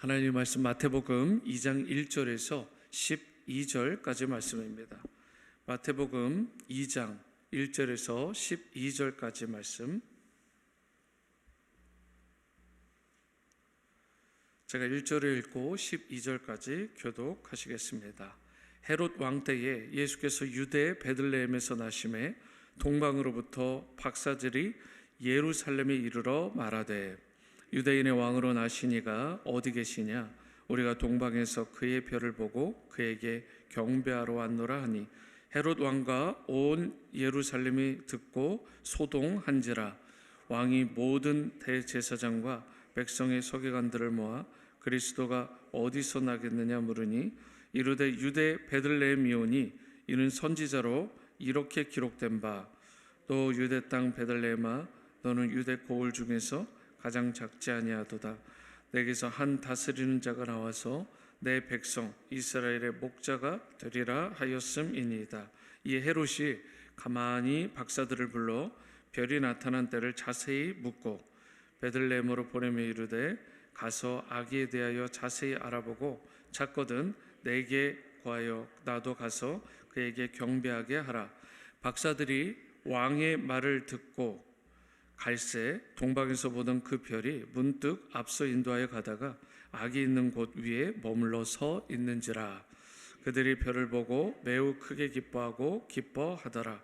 하나님의 말씀 마태복음 2장 1절에서 12절까지 말씀입니다. 마태복음 2장 1절에서 12절까지 말씀. 제가 1절을 읽고 12절까지 교독하시겠습니다. 헤롯 왕 때에 예수께서 유대 베들레헴에서 나심에 동방으로부터 박사들이 예루살렘에 이르러 말하되 유대인의 왕으로 나시니가 어디 계시냐? 우리가 동방에서 그의 별을 보고 그에게 경배하러 왔노라 하니 헤롯 왕과 온 예루살렘이 듣고 소동한지라. 왕이 모든 대제사장과 백성의 서기관들을 모아 그리스도가 어디서 나겠느냐 물으니 이르되 유대 베들레헴이오니 이는 선지자로 이렇게 기록된 바 또 유대 땅 베들레헴아 너는 유대 고을 중에서 가장 작지 아니하도다. 내게서 한 다스리는 자가 나와서 내 백성 이스라엘의 목자가 되리라 하였음이니이다. 이 헤롯이 가만히 박사들을 불러 별이 나타난 때를 자세히 묻고 베들레헴으로 보내며 이르되 가서 아기에 대하여 자세히 알아보고 찾거든 내게 구하여 나도 가서 그에게 경배하게 하라. 박사들이 왕의 말을 듣고 갈새 동방에서 보던 그 별이 문득 앞서 인도하여 가다가 아기 있는 곳 위에 머물러 서 있는지라. 그들이 별을 보고 매우 크게 기뻐하고 기뻐하더라.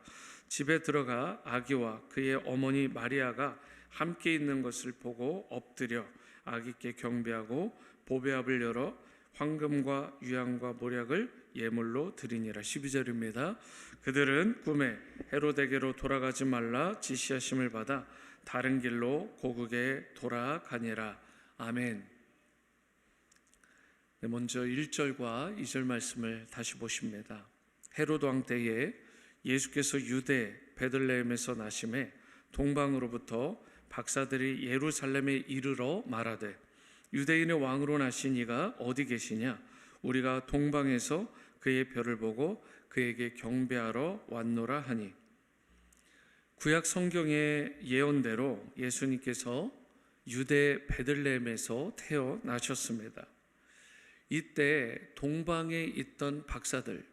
집에 들어가 아기와 그의 어머니 마리아가 함께 있는 것을 보고 엎드려 아기께 경배하고 보배압을 열어 황금과 유향과 모략을 예물로 드리니라. 12절입니다. 그들은 꿈에 헤롯에게로 돌아가지 말라 지시하심을 받아 다른 길로 고국에 돌아가니라. 아멘. 먼저 1절과 2절 말씀을 다시 보십니다. 헤롯 왕 때에 예수께서 유대 베들레헴에서 나심에 동방으로부터 박사들이 예루살렘에 이르러 말하되 유대인의 왕으로 나신 이가 어디 계시냐? 우리가 동방에서 그의 별을 보고 그에게 경배하러 왔노라 하니. 구약 성경의 예언대로 예수님께서 유대 베들레헴에서 태어나셨습니다. 이때 동방에 있던 박사들,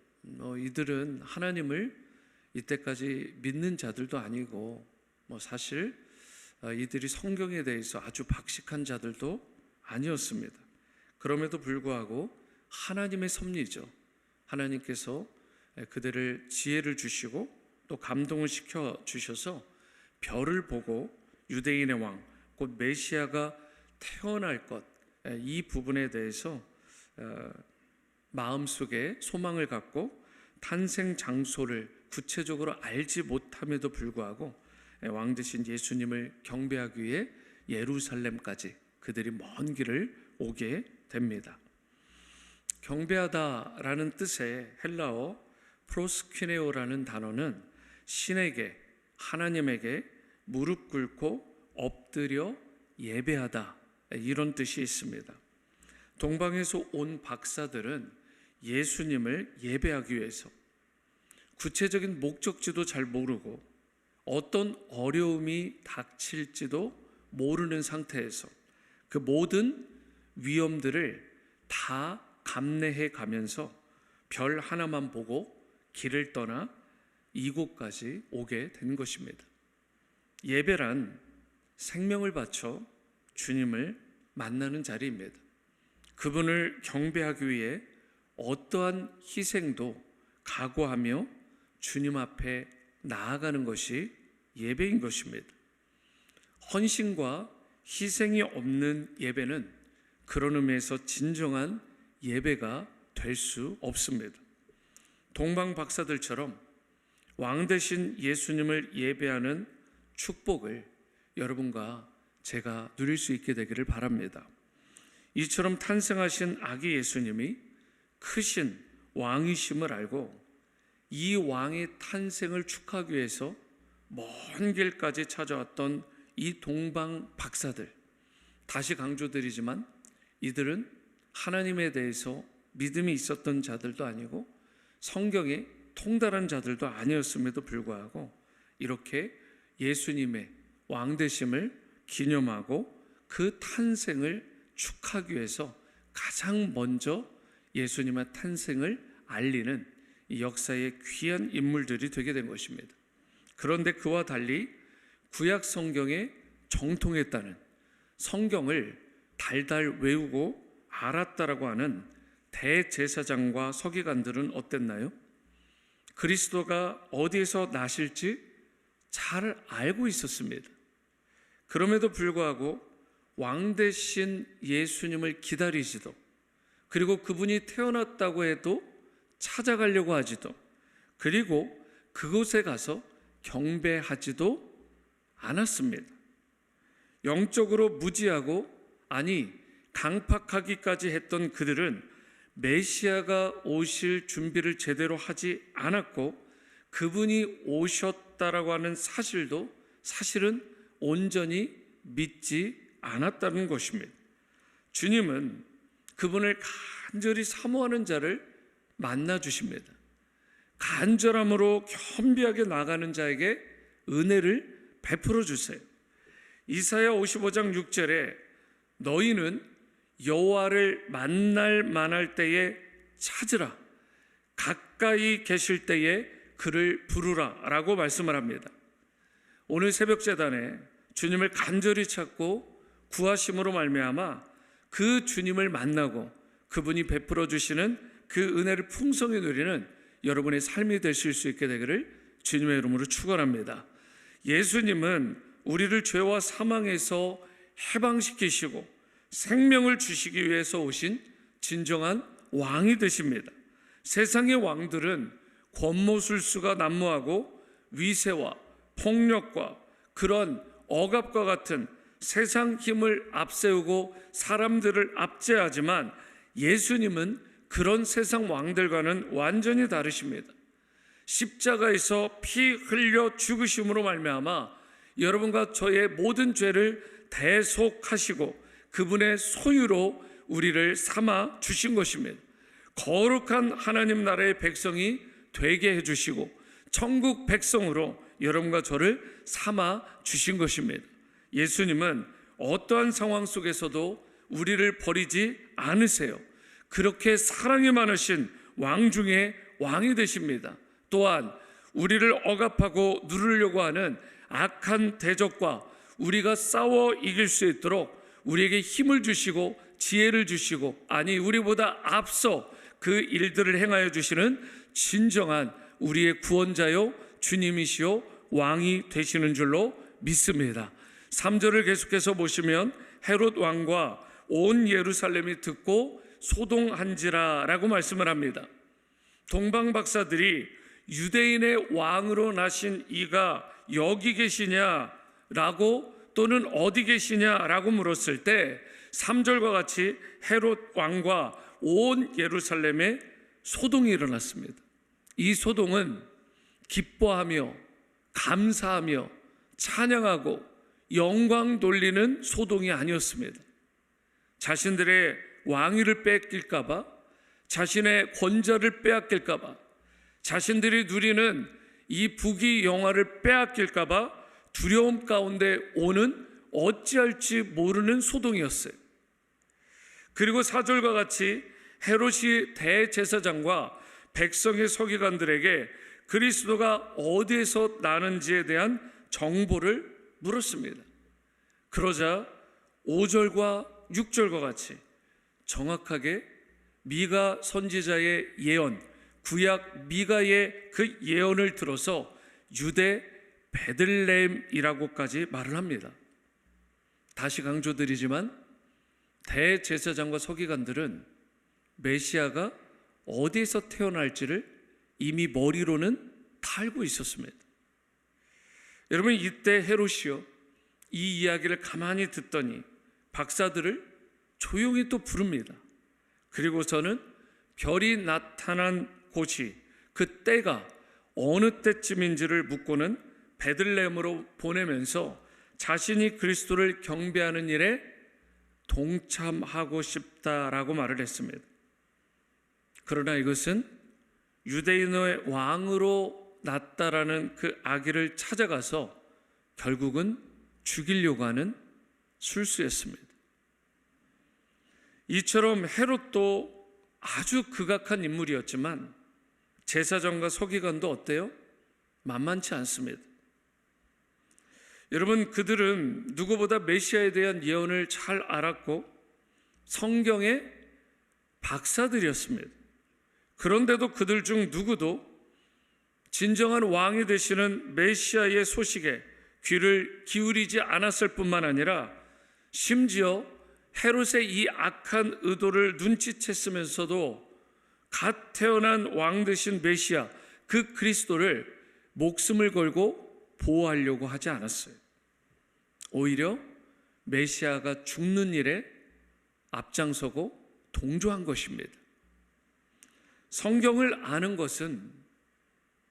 이들은 하나님을 이때까지 믿는 자들도 아니고 사실 이들이 성경에 대해서 아주 박식한 자들도 아니었습니다. 그럼에도 불구하고 하나님의 섭리죠. 하나님께서 그들을 지혜를 주시고 또 감동을 시켜 주셔서 별을 보고 유대인의 왕, 곧 메시아가 태어날 것, 이 부분에 대해서 마음속에 소망을 갖고 탄생 장소를 구체적으로 알지 못함에도 불구하고 왕 되신 예수님을 경배하기 위해 예루살렘까지 그들이 먼 길을 오게 됩니다. 경배하다라는 뜻의 헬라어 프로스퀴네오라는 단어는 신에게, 하나님에게 무릎 꿇고 엎드려 예배하다, 이런 뜻이 있습니다. 동방에서 온 박사들은 예수님을 예배하기 위해서 구체적인 목적지도 잘 모르고 어떤 어려움이 닥칠지도 모르는 상태에서 그 모든 위험들을 다 감내해 가면서 별 하나만 보고 길을 떠나 이곳까지 오게 된 것입니다. 예배란 생명을 바쳐 주님을 만나는 자리입니다. 그분을 경배하기 위해 어떠한 희생도 각오하며 주님 앞에 나아가는 것이 예배인 것입니다. 헌신과 희생이 없는 예배는 그런 의미에서 진정한 예배가 될 수 없습니다. 동방 박사들처럼 왕 되신 예수님을 예배하는 축복을 여러분과 제가 누릴 수 있게 되기를 바랍니다. 이처럼 탄생하신 아기 예수님이 크신 왕이심을 알고 이 왕의 탄생을 축하하기 위해서 먼 길까지 찾아왔던 이 동방 박사들, 다시 강조드리지만 이들은 하나님에 대해서 믿음이 있었던 자들도 아니고 성경에 통달한 자들도 아니었음에도 불구하고 이렇게 예수님의 왕되심을 기념하고 그 탄생을 축하하기 위해서 가장 먼저 예수님의 탄생을 알리는 이 역사의 귀한 인물들이 되게 된 것입니다. 그런데 그와 달리 구약 성경에 정통했다는, 성경을 달달 외우고 알았다라고 하는 대제사장과 서기관들은 어땠나요? 그리스도가 어디에서 나실지 잘 알고 있었습니다. 그럼에도 불구하고 왕 대신 예수님을 기다리지도, 그리고 그분이 태어났다고 해도 찾아가려고 하지도, 그리고 그곳에 가서 경배하지도 않았습니다. 영적으로 무지하고, 아니 강팍하기까지 했던 그들은 메시아가 오실 준비를 제대로 하지 않았고, 그분이 오셨다라고 하는 사실도 사실은 온전히 믿지 않았다는 것입니다. 주님은 그분을 간절히 사모하는 자를 만나 주십니다. 간절함으로 겸비하게 나가는 자에게 은혜를 베풀어 주세요. 이사야 55장 6절에 너희는 여호와를 만날 만할 때에 찾으라, 가까이 계실 때에 그를 부르라 라고 말씀을 합니다. 오늘 새벽 제단에 주님을 간절히 찾고 구하심으로 말미암아 그 주님을 만나고 그분이 베풀어 주시는 그 은혜를 풍성히 누리는 여러분의 삶이 되실 수 있게 되기를 주님의 이름으로 축원합니다. 예수님은 우리를 죄와 사망에서 해방시키시고 생명을 주시기 위해서 오신 진정한 왕이 되십니다. 세상의 왕들은 권모술수가 난무하고 위세와 폭력과 그런 억압과 같은 세상 힘을 앞세우고 사람들을 압제하지만 예수님은 그런 세상 왕들과는 완전히 다르십니다. 십자가에서 피 흘려 죽으심으로 말미암아 여러분과 저의 모든 죄를 대속하시고 그분의 소유로 우리를 삼아 주신 것입니다. 거룩한 하나님 나라의 백성이 되게 해주시고 천국 백성으로 여러분과 저를 삼아 주신 것입니다. 예수님은 어떠한 상황 속에서도 우리를 버리지 않으세요. 그렇게 사랑이 많으신 왕 중에 왕이 되십니다. 또한 우리를 억압하고 누르려고 하는 악한 대적과 우리가 싸워 이길 수 있도록 우리에게 힘을 주시고 지혜를 주시고, 아니 우리보다 앞서 그 일들을 행하여 주시는 진정한 우리의 구원자요 주님이시요 왕이 되시는 줄로 믿습니다. 3절을 계속해서 보시면 헤롯 왕과 온 예루살렘이 듣고 소동한지라 라고 말씀을 합니다. 동방 박사들이 유대인의 왕으로 나신 이가 여기 계시냐라고 또는 어디 계시냐라고 물었을 때 3절과 같이 헤롯 왕과 온 예루살렘에 소동이 일어났습니다. 이 소동은 기뻐하며 감사하며 찬양하고 영광 돌리는 소동이 아니었습니다. 자신들의 왕위를 뺏길까 봐, 자신의 권좌를 빼앗길까 봐, 자신들이 누리는 이 부귀 영화를 빼앗길까 봐 두려움 가운데 오는 어찌할지 모르는 소동이었어요. 그리고 4절과 같이 헤롯이 대제사장과 백성의 서기관들에게 그리스도가 어디에서 나는지에 대한 정보를 물었습니다. 그러자 5절과 6절과 같이 정확하게 미가 선지자의 예언, 구약 미가의 그 예언을 들어서 유대 베들레헴이라고까지 말을 합니다. 다시 강조드리지만 대제사장과 서기관들은 메시아가 어디에서 태어날지를 이미 머리로는 다 알고 있었습니다. 여러분, 이때 헤롯이요, 이 이야기를 가만히 듣더니 박사들을 조용히 또 부릅니다. 그리고서는 별이 나타난 곳이 그 때가 어느 때쯤인지를 묻고는 베들레헴으로 보내면서 자신이 그리스도를 경배하는 일에 동참하고 싶다라고 말을 했습니다. 그러나 이것은 유대인의 왕으로 났다라는 그 아기를 찾아가서 결국은 죽이려고 하는 술수였습니다. 이처럼 헤롯도 아주 극악한 인물이었지만 제사장과 서기관도 어때요? 만만치 않습니다. 여러분, 그들은 누구보다 메시아에 대한 예언을 잘 알았고 성경의 박사들이었습니다. 그런데도 그들 중 누구도 진정한 왕이 되시는 메시아의 소식에 귀를 기울이지 않았을 뿐만 아니라 심지어 헤롯의 이 악한 의도를 눈치챘으면서도 갓 태어난 왕 되신 메시아, 그 그리스도를 목숨을 걸고 보호하려고 하지 않았어요. 오히려 메시아가 죽는 일에 앞장서고 동조한 것입니다. 성경을 아는 것은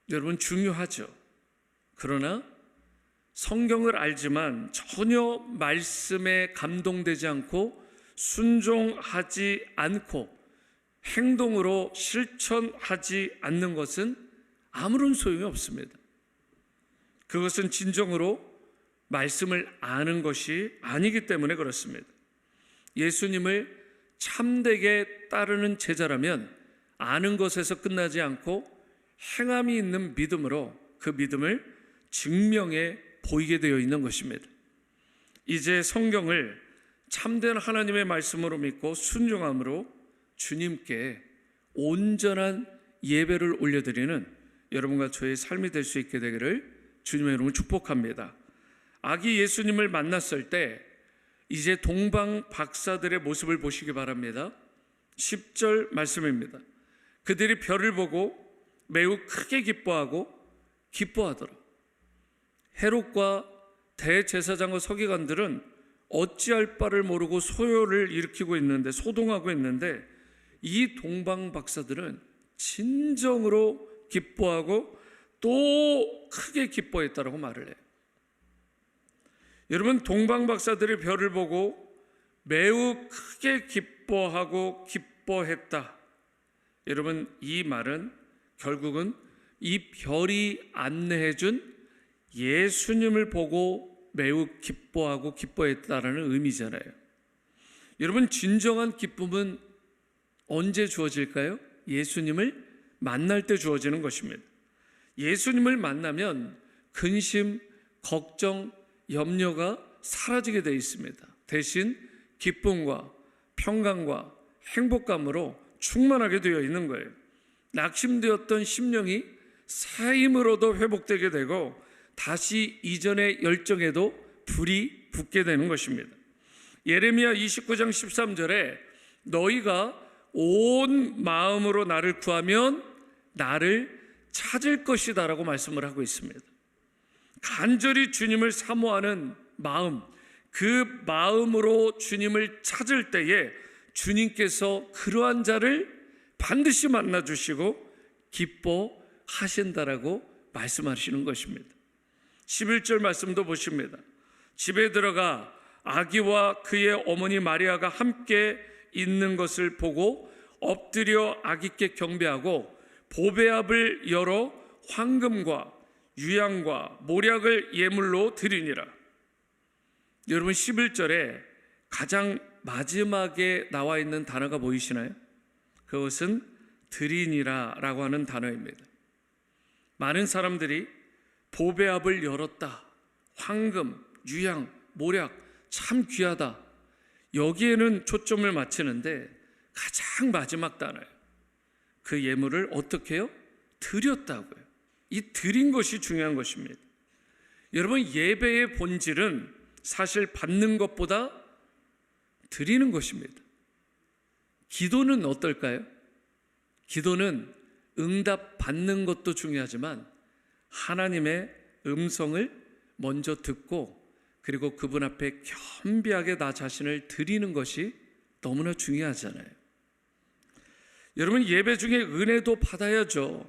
여러분 중요하죠. 그러나 성경을 알지만 전혀 말씀에 감동되지 않고 순종하지 않고 행동으로 실천하지 않는 것은 아무런 소용이 없습니다. 그것은 진정으로 말씀을 아는 것이 아니기 때문에 그렇습니다. 예수님을 참되게 따르는 제자라면 아는 것에서 끝나지 않고 행함이 있는 믿음으로 그 믿음을 증명해 보이게 되어 있는 것입니다. 이제 성경을 참된 하나님의 말씀으로 믿고 순종함으로 주님께 온전한 예배를 올려드리는 여러분과 저의 삶이 될 수 있게 되기를 주님의 이름으로 축복합니다. 아기 예수님을 만났을 때 이제 동방 박사들의 모습을 보시기 바랍니다. 10절 말씀입니다. 그들이 별을 보고 매우 크게 기뻐하더라. 헤롯과 대제사장과 서기관들은 어찌할 바를 모르고 소요를 일으키고 있는데, 소동하고 있는데, 이 동방 박사들은 진정으로 기뻐하고 또 크게 기뻐했다라고 말을 해요. 여러분, 동방 박사들이 별을 보고 매우 크게 기뻐했다. 여러분, 이 말은 결국은 이 별이 안내해준 예수님을 보고 매우 기뻐했다라는 의미잖아요. 여러분, 진정한 기쁨은 언제 주어질까요? 예수님을 만날 때 주어지는 것입니다. 예수님을 만나면 근심, 걱정, 염려가 사라지게 되어 있습니다. 대신 기쁨과 평강과 행복감으로 충만하게 되어 있는 거예요. 낙심되었던 심령이 새 힘으로도 회복되게 되고 다시 이전의 열정에도 불이 붙게 되는 것입니다. 예레미야 29장 13절에 너희가 온 마음으로 나를 구하면 나를 찾을 것이다 라고 말씀을 하고 있습니다. 간절히 주님을 사모하는 마음, 그 마음으로 주님을 찾을 때에 주님께서 그러한 자를 반드시 만나주시고 기뻐하신다라고 말씀하시는 것입니다. 11절 말씀도 보십니다. 집에 들어가 아기와 그의 어머니 마리아가 함께 있는 것을 보고 엎드려 아기께 경배하고 보배압을 열어 황금과 유향과 모략을 예물로 드리니라. 여러분, 11절에 가장 마지막에 나와 있는 단어가 보이시나요? 그것은 드리니라 라고 하는 단어입니다. 많은 사람들이 보배압을 열었다, 황금, 유향, 모략 참 귀하다, 여기에는 초점을 맞추는데 가장 마지막 단어예요. 그 예물을 어떻게 해요? 드렸다고요. 이 드린 것이 중요한 것입니다. 여러분, 예배의 본질은 사실 받는 것보다 드리는 것입니다. 기도는 어떨까요? 기도는 응답 받는 것도 중요하지만 하나님의 음성을 먼저 듣고 그리고 그분 앞에 겸비하게 나 자신을 드리는 것이 너무나 중요하잖아요. 여러분, 예배 중에 은혜도 받아야죠.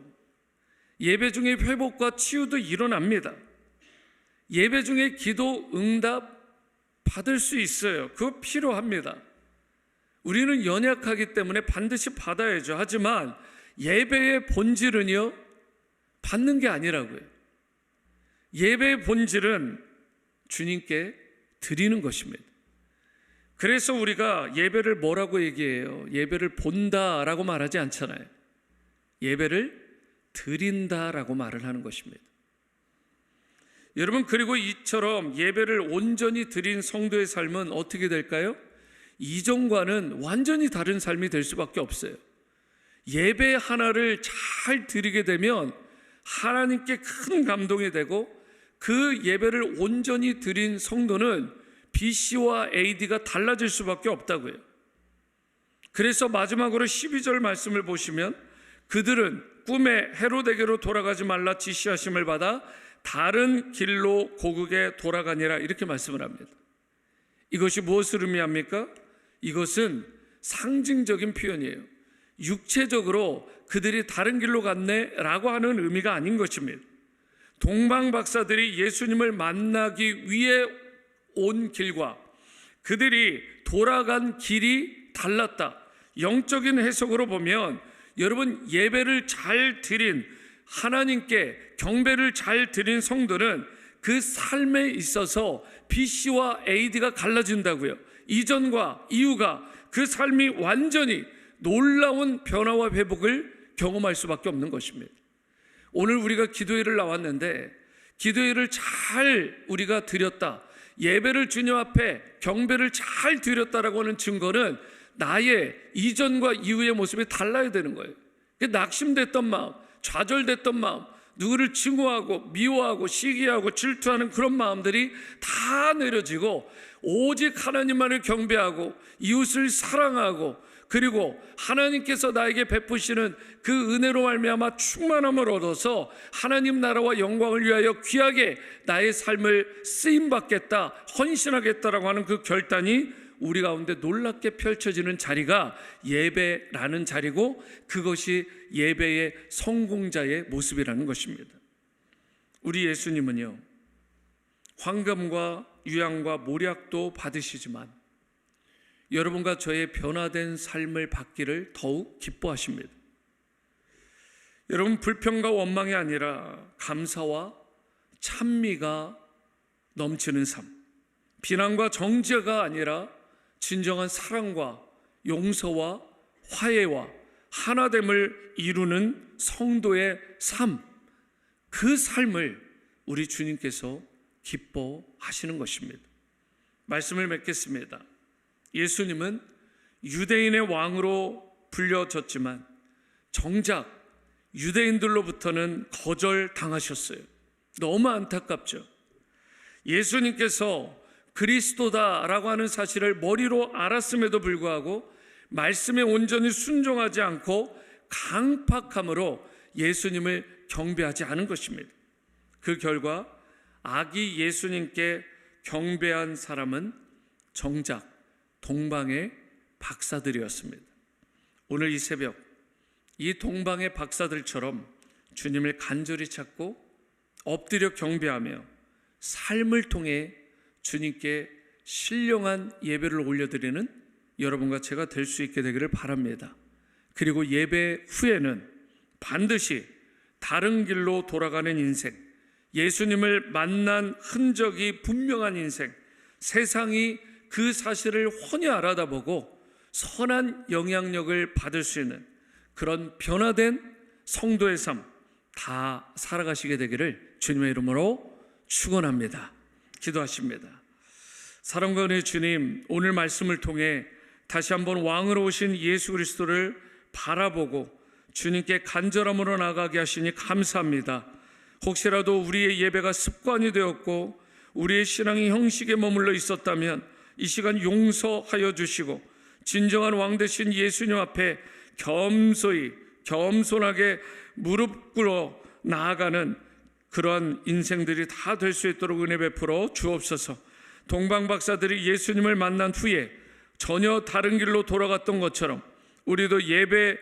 예배 중에 회복과 치유도 일어납니다. 예배 중에 기도 응답 받을 수 있어요. 그거 필요합니다. 우리는 연약하기 때문에 반드시 받아야죠. 하지만 예배의 본질은요, 받는 게 아니라고요. 예배의 본질은 주님께 드리는 것입니다. 그래서 우리가 예배를 뭐라고 얘기해요? 예배를 본다라고 말하지 않잖아요. 예배를 드린다라고 말을 하는 것입니다. 여러분, 그리고 이처럼 예배를 온전히 드린 성도의 삶은 어떻게 될까요? 이전과는 완전히 다른 삶이 될 수밖에 없어요. 예배 하나를 잘 드리게 되면 하나님께 큰 감동이 되고, 그 예배를 온전히 드린 성도는 BC와 AD가 달라질 수밖에 없다고요. 그래서 마지막으로 12절 말씀을 보시면, 그들은 꿈에 헤롯에게로 돌아가지 말라 지시하심을 받아 다른 길로 고국에 돌아가니라, 이렇게 말씀을 합니다. 이것이 무엇을 의미합니까? 이것은 상징적인 표현이에요. 육체적으로 그들이 다른 길로 갔네 라고 하는 의미가 아닌 것입니다. 동방 박사들이 예수님을 만나기 위해 온 길과 그들이 돌아간 길이 달랐다. 영적인 해석으로 보면, 여러분, 예배를 잘 드린, 하나님께 경배를 잘 드린 성도는 그 삶에 있어서 BC와 AD가 갈라진다고요. 이전과 이후가, 그 삶이 완전히 놀라운 변화와 회복을 경험할 수밖에 없는 것입니다. 오늘 우리가 기도회를 나왔는데, 기도회를 잘 우리가 드렸다, 예배를 주님 앞에 경배를 잘 드렸다라고 하는 증거는 나의 이전과 이후의 모습이 달라야 되는 거예요. 낙심됐던 마음, 좌절됐던 마음, 누구를 증오하고 미워하고 시기하고 질투하는 그런 마음들이 다 내려지고, 오직 하나님만을 경배하고 이웃을 사랑하고, 그리고 하나님께서 나에게 베푸시는 그 은혜로 말미암아 충만함을 얻어서 하나님 나라와 영광을 위하여 귀하게 나의 삶을 쓰임받겠다, 헌신하겠다라고 하는 그 결단이 우리 가운데 놀랍게 펼쳐지는 자리가 예배라는 자리고, 그것이 예배의 성공자의 모습이라는 것입니다. 우리 예수님은요, 황금과 유향과 모략도 받으시지만 여러분과 저의 변화된 삶을 받기를 더욱 기뻐하십니다. 여러분, 불평과 원망이 아니라 감사와 찬미가 넘치는 삶, 비난과 정죄가 아니라 진정한 사랑과 용서와 화해와 하나됨을 이루는 성도의 삶, 그 삶을 우리 주님께서 기뻐하시는 것입니다. 말씀을 맺겠습니다. 예수님은 유대인의 왕으로 불려졌지만 정작 유대인들로부터는 거절당하셨어요. 너무 안타깝죠. 예수님께서 그리스도다라고 하는 사실을 머리로 알았음에도 불구하고 말씀에 온전히 순종하지 않고 강팍함으로 예수님을 경배하지 않은 것입니다. 그 결과 아기 예수님께 경배한 사람은 정작 동방의 박사들이었습니다. 오늘 이 새벽 이 동방의 박사들처럼 주님을 간절히 찾고 엎드려 경배하며 삶을 통해 주님께 신령한 예배를 올려드리는 여러분과 제가 될 수 있게 되기를 바랍니다. 그리고 예배 후에는 반드시 다른 길로 돌아가는 인생, 예수님을 만난 흔적이 분명한 인생, 세상이 그 사실을 훤히 알아다보고 선한 영향력을 받을 수 있는 그런 변화된 성도의 삶 다 살아가시게 되기를 주님의 이름으로 축원합니다. 기도하십니다. 사랑과 은혜의 주님, 오늘 말씀을 통해 다시 한번 왕으로 오신 예수 그리스도를 바라보고 주님께 간절함으로 나아가게 하시니 감사합니다. 혹시라도 우리의 예배가 습관이 되었고 우리의 신앙이 형식에 머물러 있었다면 이 시간 용서하여 주시고 진정한 왕 되신 예수님 앞에 겸손하게 무릎 꿇어 나아가는 그러한 인생들이 다 될 수 있도록 은혜 베풀어 주옵소서. 동방 박사들이 예수님을 만난 후에 전혀 다른 길로 돌아갔던 것처럼 우리도 예배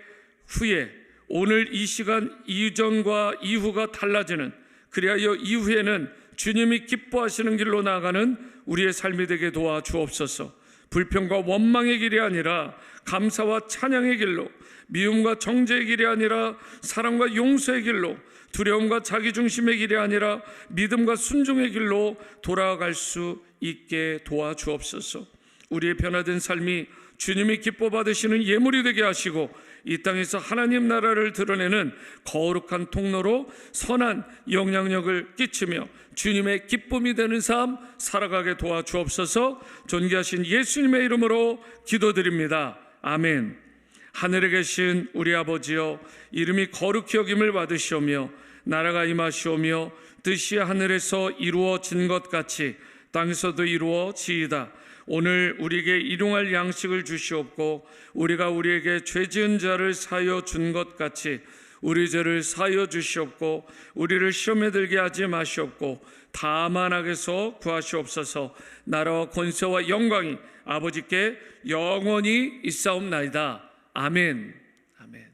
후에 오늘 이 시간 이전과 이후가 달라지는, 그리하여 이후에는 주님이 기뻐하시는 길로 나아가는 우리의 삶이 되게 도와주옵소서. 불평과 원망의 길이 아니라 감사와 찬양의 길로, 미움과 정죄의 길이 아니라 사랑과 용서의 길로, 두려움과 자기중심의 길이 아니라 믿음과 순종의 길로 돌아갈 수 있게 도와주옵소서. 우리의 변화된 삶이 주님이 기뻐 받으시는 예물이 되게 하시고 이 땅에서 하나님 나라를 드러내는 거룩한 통로로 선한 영향력을 끼치며 주님의 기쁨이 되는 삶 살아가게 도와주옵소서. 존귀하신 예수님의 이름으로 기도드립니다. 아멘. 하늘에 계신 우리 아버지여, 이름이 거룩히 여김을 받으시오며 나라가 임하시오며 뜻이 하늘에서 이루어진 것 같이 땅에서도 이루어지이다. 오늘 우리에게 일용할 양식을 주시옵고 우리가 우리에게 죄 지은 자를 사하여 준 것 같이 우리 죄를 사하여 주시옵고 우리를 시험에 들게 하지 마시옵고 다만 악에서 구하시옵소서. 나라와 권세와 영광이 아버지께 영원히 있사옵나이다. 아멘. 아멘.